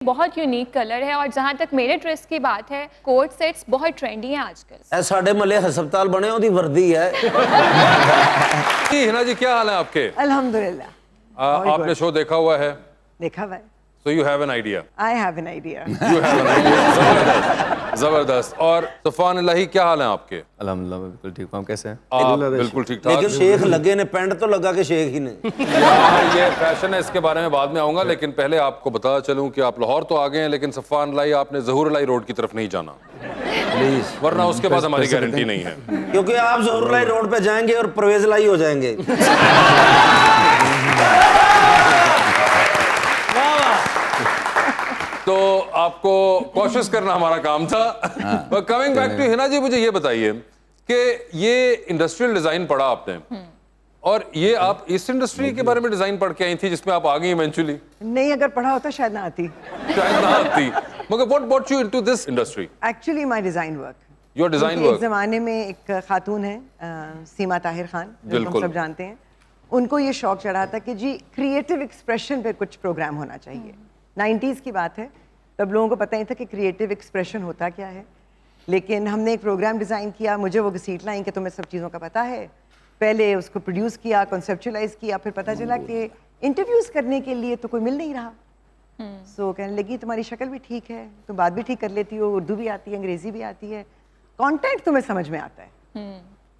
बहुत unique colour है और जहाँ तक मेरे ड्रेस की बात है, कोट सेट्स बहुत ट्रेंडी हैं आजकल। साढ़े मले हस्पताल बने ओदी वर्दी है। हिना जी क्या हाल है आपके? अल्हम्दुलिल्लाह। आपने शो देखा हुआ है? देखा हुआ है। So you have an idea. I have an idea. You have an idea. जबरदस्त। और सफान इलाही क्या हाल है आपके? अल्हम्दुलिल्लाह मैं बिल्कुल ठीक हूँ। आप कैसे हैं? आप बिल्कुल ठीक ठाक। लेकिन शेख लगे ने पेंट तो लगा के शेख ही ने। ये फैशन है, इसके बारे में बाद में आऊंगा, लेकिन पहले आपको बता चलूं कि आप लाहौर तो आ गए हैं, लेकिन सफान इलाही आपने ज़हूर इलाही रोड की तरफ नहीं जाना प्लीज, वरना उसके बाद हमारी गारंटी नहीं है। क्योंकि आप ज़हूर इलाही रोड पे जाएंगे और परवेज इलाही हो जाएंगे। तो आपको कोशिश करना हमारा काम था। कमिंग बैक टू हिना जी, मुझे ये बताइए कि ये इंडस्ट्रियल डिजाइन पढ़ा आपने और ये आप इस इंडस्ट्री के बारे में डिजाइन पढ़ के आई थी जिसमें आप आ गई इवेंचुअली? नहीं, अगर पढ़ा होता शायद ना आती। शायद ना आती, मगर what brought you into this industry? Actually my design work. Your design एक वर्क। जमाने में एक खातून है सीमा ताहिर खान, जो हम सब जानते हैं, उनको ये शौक चढ़ा था कि जी क्रिएटिव एक्सप्रेशन पे कुछ प्रोग्राम होना चाहिए। 90s की बात है, तब लोगों को पता नहीं था कि क्रिएटिव एक्सप्रेशन होता क्या है। लेकिन हमने एक प्रोग्राम डिज़ाइन किया, मुझे वो घसीट लाई कि तुम्हें सब चीज़ों का पता है। पहले उसको प्रोड्यूस किया, कॉन्सेप्चुलाइज किया, फिर पता चला कि इंटरव्यूज़ करने के लिए तो कोई मिल नहीं रहा। सो कहने लगी तुम्हारी शक्ल भी ठीक है, तुम बात भी ठीक कर लेती हो, उर्दू भी आती है, अंग्रेज़ी भी आती है, कंटेंट तुम्हें समझ में आता है।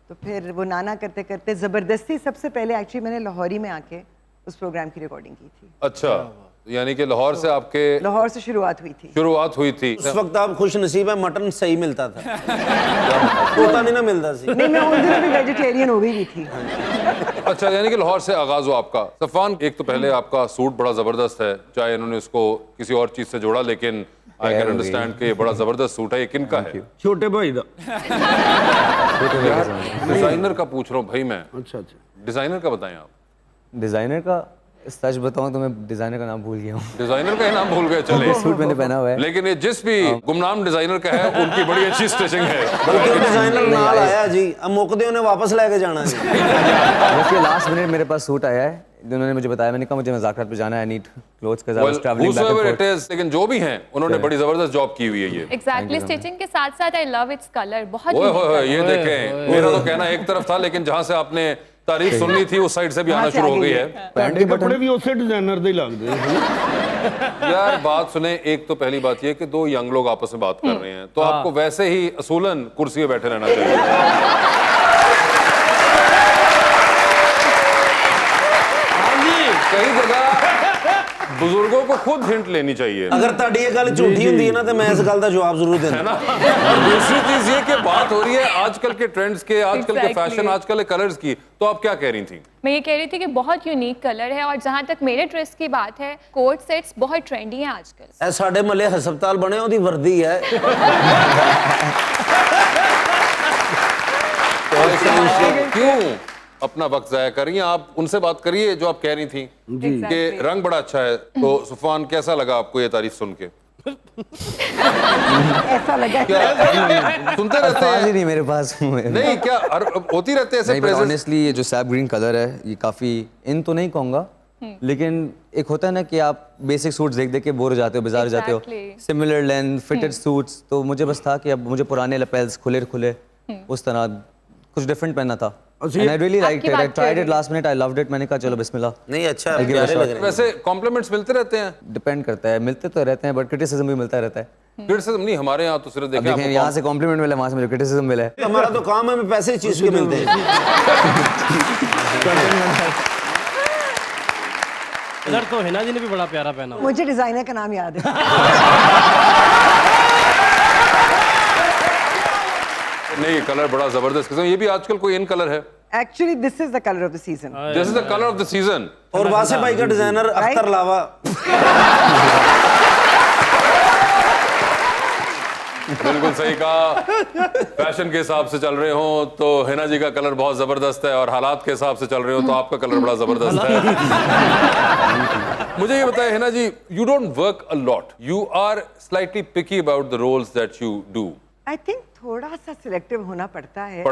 तो फिर वो नाना करते करते ज़बरदस्ती, सबसे पहले एक्चुअली मैंने लाहौरी में आके उस प्रोग्राम की रिकॉर्डिंग की थी। अच्छा, यानी कि लाहौर से आपके लाहौर से शुरुआत हुई थी। थी। उस वक्त आप खुश नसीब है, मटन सही मिलता था। तोता नहीं ना मिलता सी। नहीं, मैं उन दिनों भी वेजिटेरियन हो गई भी थी। अच्छा, यानी कि लाहौर से आगाज हुआ आपका। सफान, एक तो पहले आपका सूट बड़ा जबरदस्त है, चाहे इन्होंने उसको किसी और चीज से जोड़ा, लेकिन आई कैन अंडरस्टैंड कि ये बड़ा जबरदस्त सूट है। ये किन का है? छोटे भाई दा। डिजाइनर का पूछ रहा हूँ भाई मैं। अच्छा, डिजाइनर का बताएं आप। डिज़ाइनर का सच बताऊं तो मैं डिज़ाइनर का नाम भूल गया हूँ। डिजाइनर का ही नाम भूल गए? चले, सूट मैंने पहना हुआ है, लेकिन ये जिस भी गुमनाम डिजाइनर का है उनकी बड़ी अच्छी स्टिचिंग है। बल्कि डिजाइनर नाल आया जी, अब मुकदे उन्हें वापस लेके जाना जी। देखिए लास्ट मिनट मेरे पास सूट आया है, उन्होंने मुझे बताया, मैंने कहा मुझे मज़ाकरात पे जाना है, नीड क्लोथ्स का ज़्यादा ट्रैवलिंग बैक एंड फोर्थ। लेकिन जो भी हैं उन्होंने बड़ी जबरदस्त जॉब की हुई है। ये एग्जैक्टली, स्टिचिंग के साथ साथ आई लव इट्स कलर, बहुत ओए unique होए, colour। ये देखें, मेरा तो कहना एक तरफ था, लेकिन जहां से आपने तारीफ सुननी थी उस साइड से भी आना शुरू हो गई है। पैंट के कपड़े भी उसे डिजाइनर दे लगते हैं। यार बात सुने, एक तो पहली बात ये कि दो यंग लोग आपस में बात कर रहे हैं, तो आपको वैसे ही असूलन कुर्सी पे बैठे रहना चाहिए। कई जगह बुजुर्गों को खुद हिंट लेनी चाहिए। अगर ताड़ी ये गल झूठी हुंदी है ना तो मैं इस गल दा जवाब जरूर देना, है ना। और दूसरी चीज ये कि बात हो रही है आजकल के ट्रेंड्स के, आजकल के फैशन, आजकल के कलर्स की। तो आप क्या कह रही थी? मैं ये कह रही थी कि बहुत यूनिक कलर है और जहाँ तक मेरे ड्रेस की बात है, कोट सेट्स बहुत ट्रेंडी हैं आजकल। साढ़े मले हस्पताल बने ओदी वर्दी है। क्यों अपना वक्त जाया कर रही हैं? आप उनसे बात करिए जो आप कह रही थी कि रंग बड़ा अच्छा है। तो सुफान, कैसा लगा आपको ये तारीफ सुन के? ऐसा लगा क्या सुनते रहते अल्फाज ही हैं? नहीं मेरे पास। नहीं, क्या होती रहते हैं ऐसे नहीं, प्रेजेंस? ऑनेस्टली ये जो सैप ग्रीन कलर है ये काफ़ी इन तो नहीं कहूँगा, लेकिन एक होता है ना कि आप बेसिक सूट्स देख देख के बोर हो जाते हो, बाजार जाते हो, Exactly. Similar length fitted suits, तो मुझे बस था कि अब मुझे पुराने लपेल्स खुले खुले उस तरह कुछ डिफरेंट पहनना था। And I really liked it. I tried it last minute. I loved it. मैंने कहा चलो बिस्मिल्लाह। नहीं, अच्छा है, प्यारे लग रहे हैं। वैसे कॉम्प्लीमेंट्स मिलते रहते हैं? डिपेंड करता है, मिलते तो रहते हैं बट क्रिटिसिज्म भी मिलता रहता है। क्रिटिसिज्म नहीं, हमारे यहाँ तो सिर्फ अब देखें देखें, यहाँ से कॉम्प्लीमेंट मिला, वहाँ से मुझे क्रिटिसिज्म मिला है। हमारा तो काम है, हमें पैसे चीज के मिलते हैं। इधर तो हिना जी ने भी बड़ा प्यारा पहना। मुझे डिजाइनर का नाम याद है। नहीं, कलर बड़ा जबरदस्त किस्म। ये भी आजकल कोई इन कलर है? Actually this is the colour of the season. This is the colour of the season. और वासे भाई का डिजाइनर अख्तर लावा। बिल्कुल सही कहा। फैशन के हिसाब से चल रहे हो तो हिना जी का कलर बहुत जबरदस्त है, और हालात के हिसाब से चल रहे हो तो आपका कलर बड़ा जबरदस्त है। मुझे ये बताएं Hina ji, you don't work a lot, you are slightly picky about the roles that you do. I think थोड़ा सा सिलेक्टिव होना पड़ता है,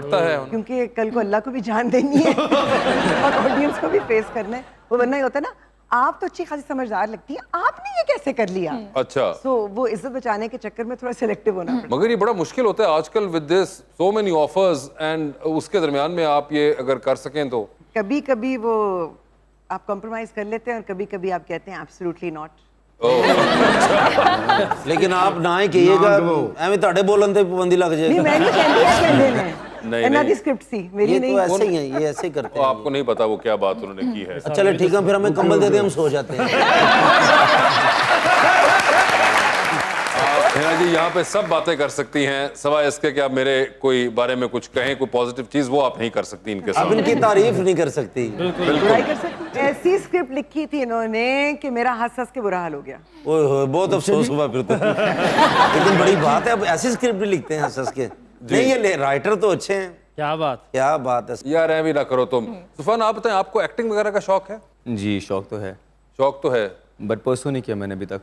क्योंकि कल को अल्लाह को भी जान देनी है और ऑडियंस को भी फेस करना है। वो वरना ही होता है ना, आप तो अच्छी खासी समझदार लगती है, आपने ये कैसे कर लिया? अच्छा सो वो इज्जत बचाने के चक्कर में थोड़ा सिलेक्टिव होना पड़ता मगर ये बड़ा मुश्किल होता है आजकल with this so many offers and उसके दरमियान में आप ये अगर कर सकें तो है। कभी कभी वो आप कॉम्प्रोमाइज कर लेते हैं और कभी कभी आप कहते हैं एब्सोल्युटली नॉट। लेकिन आप ना ही कहिएगा ਐਵੇਂ ਤੁਹਾਡੇ ਬੋਲਣ ਤੇ ਪਾਬੰਦੀ ਲੱਗ नहीं ਜਾਏਗੀ मैं नहीं कहती है कहने ने नहीं, ਇਹਨਾਂ नहीं। ਦੀ स्क्रिप्ट सी मेरी ये नहीं। तो ऐसे ही है, ये ऐसे ही करते तो हैं। आपको नहीं पता वो क्या बात उन्होंने की है चलो ठीक है, फिर हमें कंबल दे दे, हम सो जाते हैं। हिना जी यहाँ पे सब बातें कर सकती हैं सवाए इसके कि आप मेरे कोई बारे में कुछ कहें कोई पॉजिटिव चीज वो आप नहीं कर सकती इनके अब साथ इनकी तारीफ नहीं कर सकती। बुराई कर सकती। ऐसी स्क्रिप्ट लिखी थी इन्होंने कि मेरा हंस हंस के बुरा हाल हो गया। ओए होए, बहुत अफसोस हुआ फिर तो। लेकिन बड़ी बात है, अब ऐसी स्क्रिप्ट भी लिखते हैं हंस हंस के। नहीं, ये राइटर तो अच्छे हैं। क्या बात। क्या बात है। यार ऐ भी ना करो तुम। तूफान आप बताएं आपको एक्टिंग वगैरह का शौक है? जी शौक तो है, शौक तो है बट परसू नहीं किया मैंने अभी तक।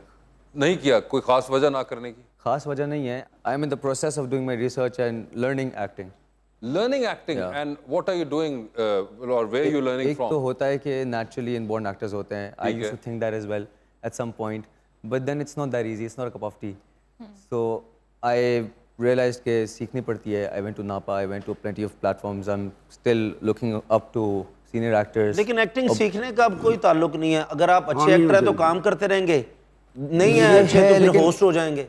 नहीं किया, कोई खास वजह ना करने की? खास वजह नहीं है, I am in the process of doing my research and learning acting. Learning acting and what are you doing और वेयर यू लर्निंग एक तो फ्रॉम? होता है कि नेचुरली इनबॉर्न एक्टर्स होते हैं, I used to think that as well at some point, but then it's not that easy, it's not a cup of tea. So I realized कि सीखनी पड़ती है। I went to NAPA, I went to plenty of platforms, I'm still looking up to senior actors। लेकिन acting सीखने का अब कोई ताल्लुक नहीं है। अगर आप अच्छे एक्टर हैं तो काम करते रहेंगे, नहीं है अच्छे तो फिर होस्ट हो जाएंगे।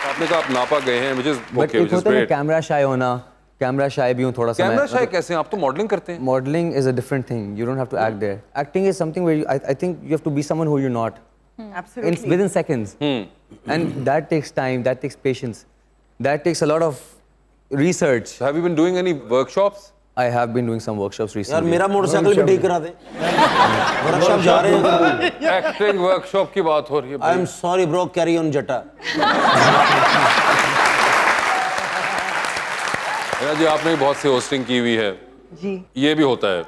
आपने कहा आप नापा गए हैं which is बट okay, एक which is होता है great। कैमरा शाय होना, कैमरा शाय भी हूँ थोड़ा सा। कैमरा शाय कैसे हैं? आप तो मॉडलिंग करते हैं। Modelling is a different thing, you don't have to act there। Acting is something where I think you have to be someone who you're not Absolutely. within seconds, and that takes time, that takes patience, that takes a lot of research। Have you been doing any workshops? I have been doing some workshops recently। यार मेरा motorcycle भी ठीक करा दे। Workshop जा रहे हैं। Acting workshop की बात हो रही है आई भाई। Am sorry bro, carry on जटा। हिना जी आपने भी बहुत सी होस्टिंग की हुई है, जी। ये भी होता है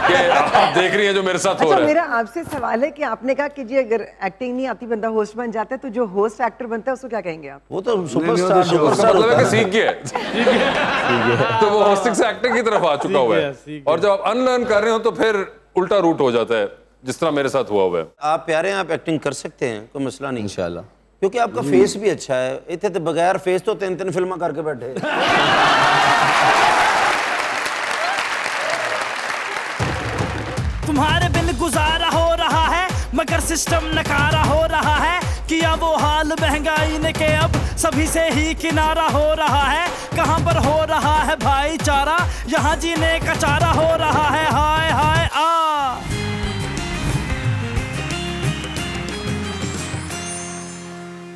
कि आप देख रही हैं जो मेरे साथ हो अच्छा रहा है। मेरा आपसे सवाल है कि आपने कहा कि जी अगर एक्टिंग नहीं आती बंदा होस्ट बन जाता है, तो जो होस्ट एक्टर बनता है उसको क्या कहेंगे आप? वो तो सुपरस्टार उसका सुपरस्टार मतलब होता है कि है। सीख गया तो वो होस्टिंग से एक्टिंग की तरफ आ चुका हुआ है। और जब आप अनलर्न कर रहे हो तो फिर उल्टा रूट हो जाता है, जिस तरह मेरे साथ हुआ हुआ है। आप प्यारे हैं, आप एक्टिंग कर सकते हैं, कोई मसला नहीं। इंशाल्लाह। क्योंकि आपका फेस भी अच्छा है। इतने तो बगैर फेस तो 3-3 फिल्म करके बैठे। तुम्हारे बिन गुजारा हो रहा है मगर सिस्टम नकारा हो रहा है, किया वो हाल महंगाई ने के अब सभी से ही किनारा हो रहा है। कहाँ पर हो रहा है भाईचारा, यहाँ जीने का चारा हो रहा